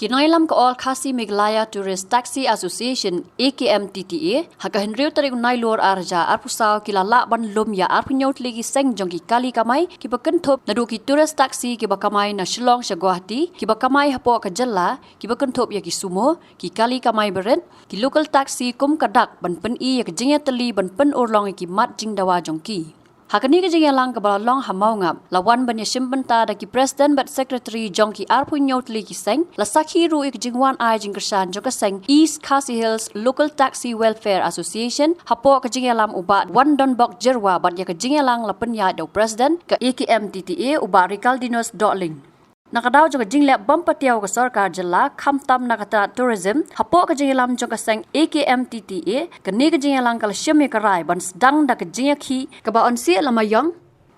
Kinoilam ka all Khasi Meghalaya Tourist Taxi Association AKMTTA haka henriu tarik nailor arja arpusau kilala ban lom ya arpunyot legi seng jongki kali kamai ki bakentop naduki tourist taxi ki bakamai na Shillong sha Guwahati ki bakamai hapo ka jalla ki bakentop ya ki sumo ki kali kamai beren ki local taxi kum kadak ban pen I ya jingya teli ban pen urlong ki mat jing dawa jongki Hakani ke jingyalang ke balong hamau ngap lawan banyak simbenta daki presiden bat secretary jongki arpunyot legi seng la sakhi ru ik jingwan ai jingkersan joka seng East Khasi Hills Local Taxi Welfare Association hapo ke jingyalam ubat wan don bok jerwa bat ya ke jingyalang la penya do presiden ke AKMTTA ubat Ricaldinus Dotling Nakadaw juga jinglek bampatiaw ke sarkar jela kamtam nakata tourism hapo ke jingyalam joka seng AKMTTA kini ke jingyalang kal syame karai ban sedang dak jingyaki ke baon si lamayong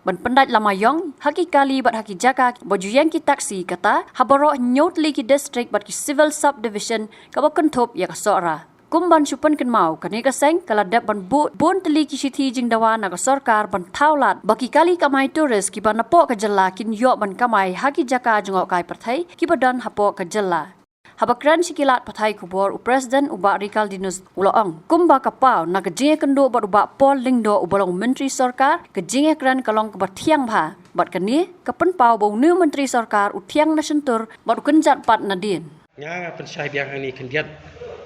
ban pendat lamayong haki kali bat haki jaka baju yang ki taksi kata habaro nyot liki district bat ki civil subdivision ke bakentop ya ke sora Kumban supan ken mau kani ka seng kala dap ban bon teli ki sithi jing dawa na ka sarkar ban thaulat baki kali kamai tourist ki ban apo ka jalla kin yo ban kamai haki jaka jungok kai perthai ki badan hapo ka jalla habakran sikilat pathai kubor u president uba Ricaldinus uloong kumba kapau na ka jinge kendo bat uba Paul Lingdo ubalong menteri sarkar ka jinge kran kalong ka bathiang bha bat kani ka penpau bong new menteri sarkar u thiang na sentur bat kenjat pat nadin nga pensai biang ni kendiat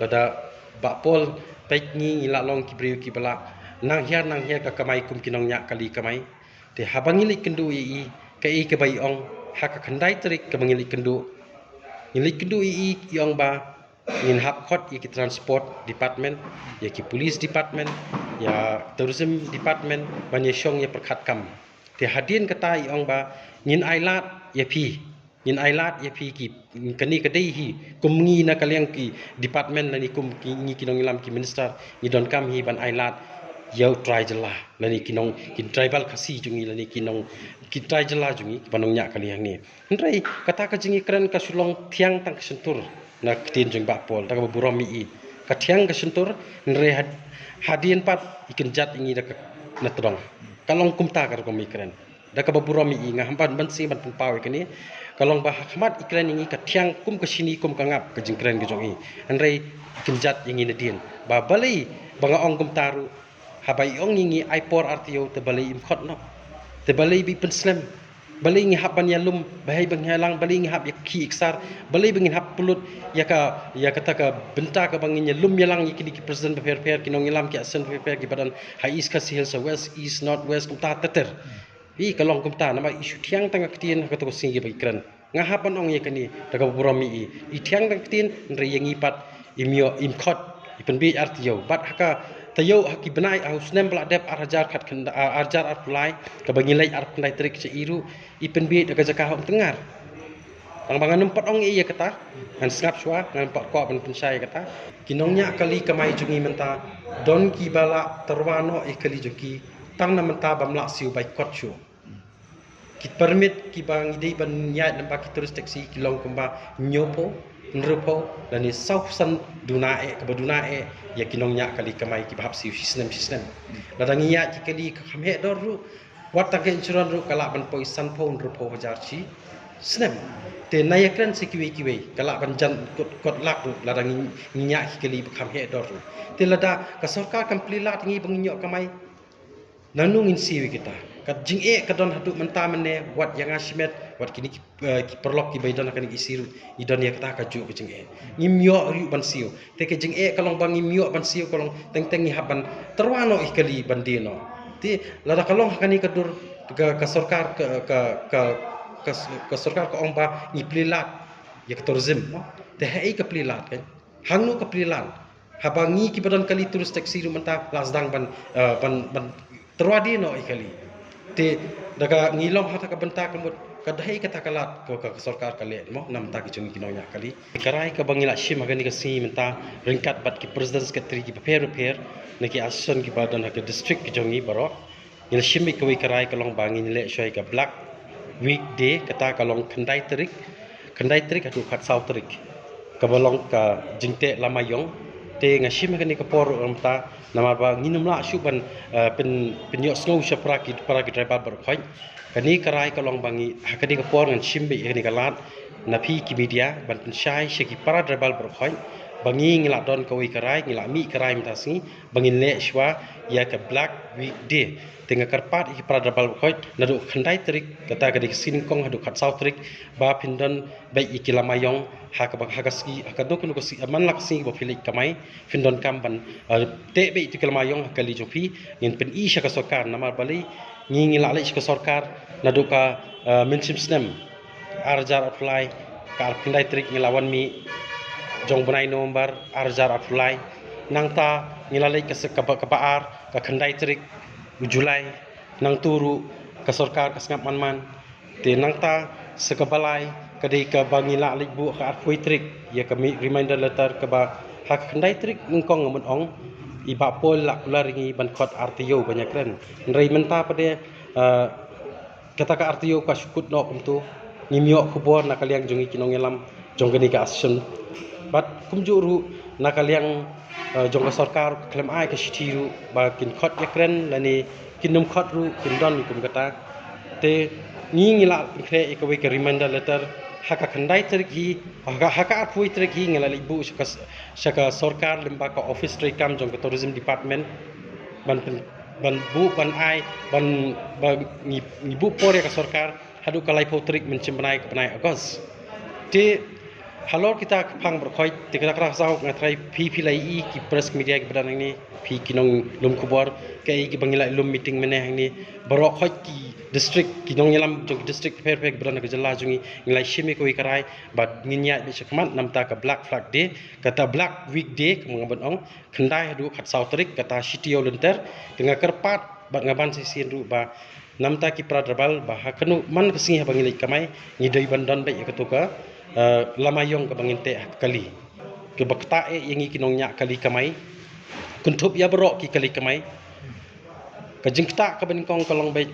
pada Bak Pol baik ni ilak long ki beriu ki bala nang hiar ka kamai kum kinong nyak kali kamai te habangili kendu I ka I ke bai ong ha ka khandai trik ka bangili kendu I yong ba ngin hap khot ki transport department ya ki police department ya tourism department ban ye shong ye perkhat kam te hadin kata yong ba ngin ailat ya pi Yin ailat ya pi ki kani kadai hi kumngi na kalyang ki department lani kum ki ngi kinong ilam ki minister ni don kam hi ban ailat yau try jela lani kinong kin tribal khasi jungi lani kinong ki try jela jungi banong nya kalyang ni ndrai kata ka jingi kran ka sulong thiang tang sentur na tin jung ba pol ta ka buromi I ka thiang ka sentur ndrai hadien pat ikin jat ingi da na todong kalong kumta ka ko mikran da ka buromi I nga hampan ban si ban pawi kani kalong bah khmat ikran ingi ka thiang kum ka sini kum ka ngap ka jingkran ka jongi andrai kinjat ingi nadin ba balai banga ong kum taru habai ong ingi aipor artio te balai im khot no te balai bi penslam balai ingi hab ban yalum bahai bang halang balai ingi hab yakhi iksar balai bangin hab pulut ya kata ka benta ka bangin yalum yalang ikini ki president per kinong ilam ki asen per ki badan high east Khasi Hills west east north west kum ta teter Hi kalong kumta nama isu tiang tang ketien ka to singi bagi kran ngahapan ong ye kani daga buromi I tiang tang ketien ndre yang ipat imyo imkhot ipen bi artio bat haka tayo haki benai aus nem bla dep arjar khat khanda arjar arpulai ka bangilai arpulai trik se iru ipen bi daga jaka hom tengar bang bangan empat ong ye kata ngan sngap swa ngan pat ko ban pensai kata kinongnya kali kamai jungi menta don ki bala terwano kali jungi tang na menta bamla siu bai kot shu ki permit ki bang idei ban nyat nampak tourist taxi ki long kumba nyopo nrupo dan ni sausan dunae ke badunae ya kinong nya kali kamai ki bahap siu system ladang iya ki kali khamhe dor ru wat tak insuran ru kala ban poisan po nrupo hajarchi snem te nayakran kiwi kala ban jan kot lak ru ladang nya ki kali khamhe dor ru te lada ka sarkar kamplilat ngi bang nyok kamai nanungin siwi kita kat jing kadon haduk menta mene wat yang asimet wat kini ki perlok ki baidon akan isiru idon ya kata kaju ke jing ngimyo ru ban siu te ke jing kalong bang ngimyo ban siu kalong teng haban terwano ikali bandino ti lada kalong hakani kadur ka sarkar ka sarkar ka ongba ngiplilat ya tourism te hai ka plilat kan hangnu ka plilat habangi ki badan kali turist taksi ru menta lasdang ban terwadi no ikali te daga ngilom hata ka benta kamut kadai kata kalat ka sarkar kale mo nam ta ki jungi kinonya kali karai ka bangila shim agani ka si menta ringkat bat ki president secretary ki paper naki ason ki badan ka district ki jungi baro il shim ki wi karai ka long bangin le shoi ka black weekday kata ka long khandai trik atu khat sau trik ka balong ka jingte lamayong te ngashim kani kapor amta nama ba nginum la shu ban pen yo snow sha para ki driver bar khoi kani karai kalong bangi hakani kapor ngan shimbe kani kalat na phi ki media ban pen shai shaki para driver bar khoi bangi ngila don kawai karai ngila mi karai mta singi bangin le shwa ya ka black weekday tenga karpat iki para driver bar khoi na du khandai trik kata kadi sin kong hadu khat sau trik ba pindon bai ikilamayong hakaski hakadok no kasi aman laksi bo filik kamai findon kamban te be ikilamayong hakali jopi ngin pen i shaka sorkar namar bali ngi la le shaka sorkar naduka mensim snem arjar apply kar pindai trik ngelawan mi jong benai nomor arjar apply nangta ngilale ke kabaar ka khandai trik Julai nang turu ka sorkar ka sngap man te nangta sekabalai kadai ka bangila likbu ka arpui trik ya kami reminder letter ka ba hak khandai trik ngkong ngamon ong iba pol la kularingi ban khot RTO banyak kren nrei menta pade kata ka RTO ka syukut no kumtu nimyo khubor na kaliang jongi kinong elam jonggani ka action bat kumjuru na kaliang jong ka sarkar klem ai ka shitiru ba kin khot yakren lani kinum khot ru kindon ni kum kata te ngila kre ikawe ka reminder letter haka khandai terki haka apui terki ngala ibu shaka sarkar lembaga office rekam jong ka tourism department ban bu ban ai ban ibu pore ka sarkar hadu kalai potrik mencimbanai ke penai agos te halor kita phang berkhoi te kra kra sau ngatrai phi lai I ki press media ki badan ni phi kinong lum kubor ke ki bangila lum meeting meneh ni barok khoi ki district kinong yalam jong district fair badan ka jala jungi nglai shimi ko ikarai bat nginya bi chakmat namta ka black flag day kata black week day mangabon ong khandai hadu khat sau trik kata CTO lenter dengan kerpat bat ngaban sisian ru ba namta ki pradrabal bah kanu man kesing bangilai kamai ngidai bandon bai ketuka lamayong ka banginte kali ke bakta yang kinong nya kali kamai kuntup ya berok ki kali kamai ka jingta ka benkong kalong bai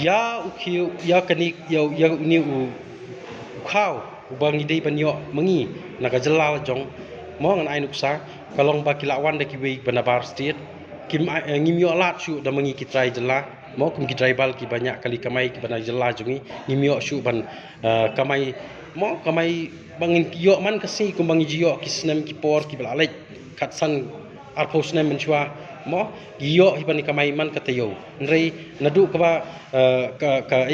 ya ukhiu ya kani ya ni u khau bangi dei banyo mengi naga jelal jong mo ngan ai nuksa kalong ba kilawan de ki wei banabar state kim ngimyo lat shu da mengi ki trai jela mo kum ki tribal ki banyak kali kamai ki bana jela jungi ngimyo shu ban kamai mo kamai bangin yo man kasi kum bangi jiyo ki snem ki por ki balalek khatsan arpo snem menchwa mo giyo hibani kamai man katayo nrei nadu ka ba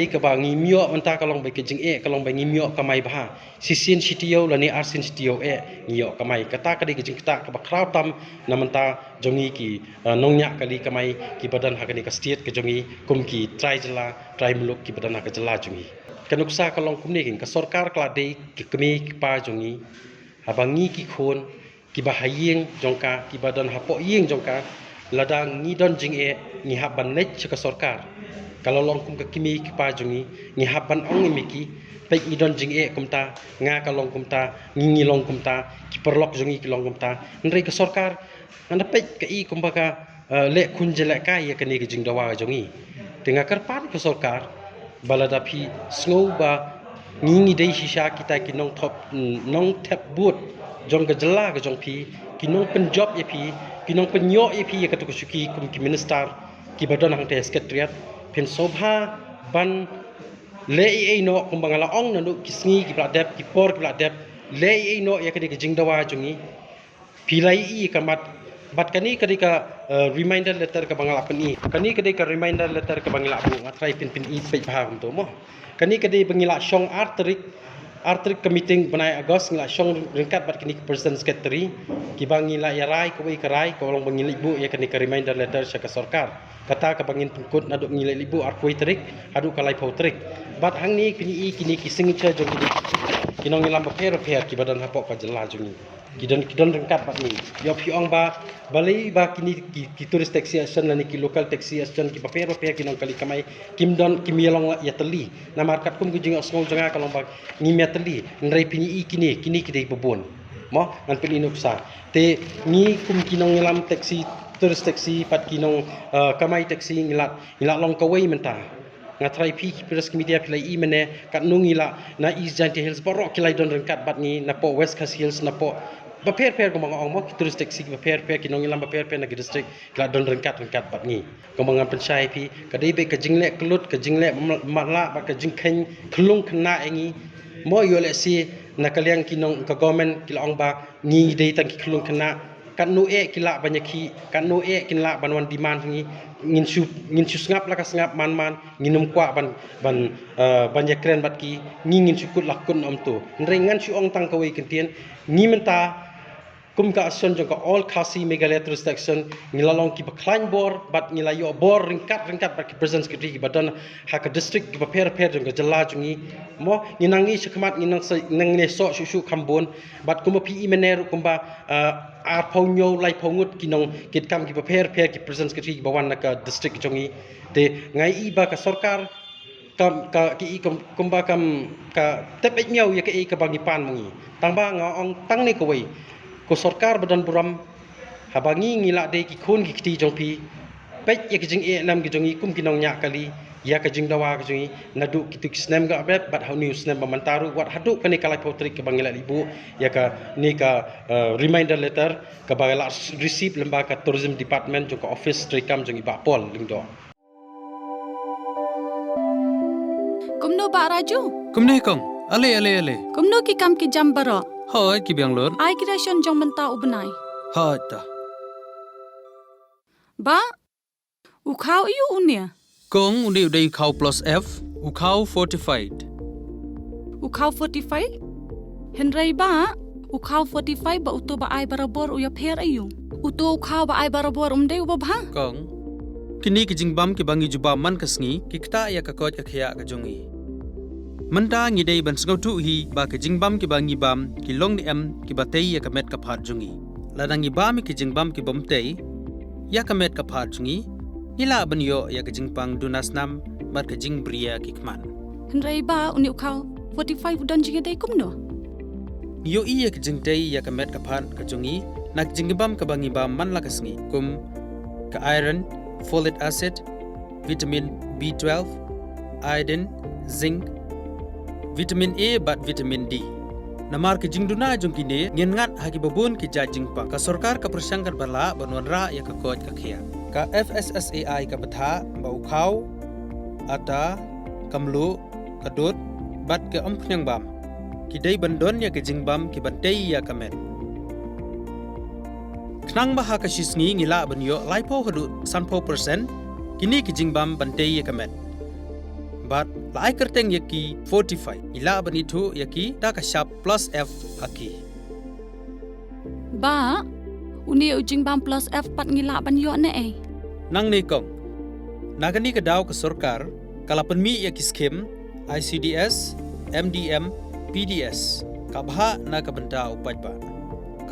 ka ba ngimyo menta kalong bai kejing kalong bai ngimyo kamai bah sisin CTO lani arsin CTO ngiyo kamai kata kadi kejing kita ka ba krautam namenta jongi ki nongnya kali kamai ki badan hakani ka state ke jongi kum ki trai jela trai muluk ki badan ka jela jongi kanuksa kalong kumni kin ka sarkar klade ki kemi ki pa jongi abangi ki khon ki bahayeng jongka ki badan hapo yeng jongka ladang ngidon jing ngi haban lech ka sarkar kalau long kum ka kimi ki pa jongi ngi haban ong miki pek ngidon jing kumta nga kalong kumta ngi long kumta ki perlok jongi ki long kumta nrei ka sarkar anda pek ka I kumbaka le kunjela kai ya kani ki jing dawa jongi tenga karpat ka sarkar balada phi snow ba ngi dei shisha kita ki nong top nong tap boot jong ka jela ka jong phi ki nong pen job ye phi ki nong pen yo ye phi ka to suki kum ki minister ki badan hang te secretariat pen sobha ban le no kum bangala ong nanu ki sngi ki pladep ki por ki pladep le no ya ka jing dawa jongi pilai I kamat bat kani kadika reminder letter ka bangala peni kani kadika reminder letter ka bangala bu ngatrai pin I pe paham to mo kani kadai bangila shong artrik meeting banai agos ngila shong ringkat bat kini president secretary ki bangila yarai ko karai ko long bangila ibu ya kani ka reminder letter sa sarkar kata ka bangin pungkut naduk ngila ibu arpui trik adu kalai pau trik bat hang ni kini ki signature jong kinong ngilam ba per ki badan hapok ka jela jungi kidon ringkat bat ni yo piong ba balai ba kini ki tourist taxi action lani ki local taxi action ki per kinong kali kamai kimyalong ya teli na market kum gujing osngol janga kalong ba ngimya teli nrei pini kini kidai bobon mo an pini nuksa te ni kum kinong ngilam taxi tourist taxi pat kinong kamai taxi ngila long kawai menta ngatrai pi press media pilai I mene kat nungila na East Giant Hills borok kilai don rengkat bat ni na po West Coast Hills na po Baper-per ko mga ong mo turistik sig baper-per kinong ilang baper-per na district kala don rengkat pat ngi ko mga pensyai pi kadai ka jingle kelut ka jingle mala ba ka jingkhen klung khna engi mo yo le si na kaliang kinong ka government kila ong ba ngi dei tang klung khna kan nu e kila banyaki kan nu e kinla banwan demand ngi ngin su ngap la ka ngap man nginum kwa ban banyak kren bat ki ngin sukut lakun om tu nrengan su ong tang kawai kentien ngi menta kum ka ason jong ka all khasi Meghalaya tourist section ngilalong ki baklan bor bat ngilayo bor ringkat bat ki presence ki ki badan ha ka district ki per jong ka jala jongi mo nginangi sekmat nang ne so su khambon bat kum pi mener kum ba ar ponyo lai pongut kinong kit kam ki per ki presence ki bawan na ka district jongi te ngai I ba ka sarkar kam ka ki kum ba kam ka tepet miau ya ka bangi pan mungi tang ba ngong tang ni ko wei ko sarkar badan buram habangi ngila de ki khon ki kti jong pi pet ya ki jing e nam ki jongi kum kinong nya kali ya ka jing dawa ki jongi nadu ki tuk snem ga bet bat how new snem mantaru wat hadu kani kala potrik ke bangila ibu ya ka ni ka reminder letter ka bagala receive lembaga tourism department jong ka office trikam jong iba pol lingdo kumno ba raju kumne kong ale kumno ki kam ki jam baro hoi ki biang lor ai ki ration jong menta ubnai ha ta ba u khau yu unia kong uni udai khau plus f u khau fortified u khau 45 henrei ba u khau 45 ba uto ba ai barabor u ya pher ayu uto u khau ba ai barabor umde u ba kong kini ki jingbam ki bangi juba man kasngi ki kta ya ka kot ka khya ka jongi manda ngi dei ban sngau tu hi ba ka jingbam ki bangi bam ki long ni am ki batei ya ka met ka phat jongi ladangi bam ki jingbam ki bomtei ya ka met ka phat jongi nila ban yo ya ka jingpang dunas nam bar ka jingbria ki kman henrei ba uni u khau 45 don jinge dei kumno yo I ya ka jingtei ya ka met ka phat ka jongi nak jingbam ka bangi bam man la kasngi kum ka iron folic acid vitamin B12 iodine zinc vitamin A bat vitamin D namar ke jingduna jongkine ngengat hagi babun ke jajingpa ka sarkar ka persangkar bala banwanra ya ka koj ka khia ka FSSAI ka batha bau khau ata kamlu kadut bat ke ampnyang bam ki dei bandon ya ke jingbam ki bantei ya kamet knang baha ka shisngi ngila banyo laipo hadu sanpo percent kini ki jingbam bantei ya kamet bat lai kerteng yaki 45 ila banitu yaki ta ka sharp plus f haki ba uni ujing bam plus f pat ngila ban yo ne nang ne kong nagani ka daw ka sarkar kala penmi yaki skim ICDS MDM PDS ka bha na ka banta upaj ba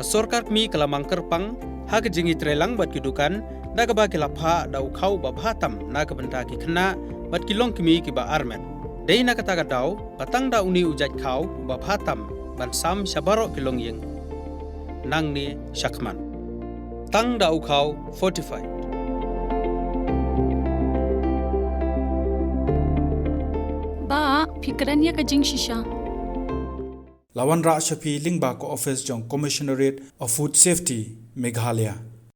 ka sarkar mi kala mangker pang ha ka jingi trelang bat kidukan na ka ba kila pha daw khau ba bhatam na ka banta ki khna bat kilong kimi ki ba armen dei na kata daw patang da uni ujat khau ba phatam ban sam shabaro kilong yeng nang ni shakman tang da u khau 45 ba fikran ya ka jing shisha Lawan Ra Shafi Lingba ko office jong Commissionerate of Food Safety Meghalaya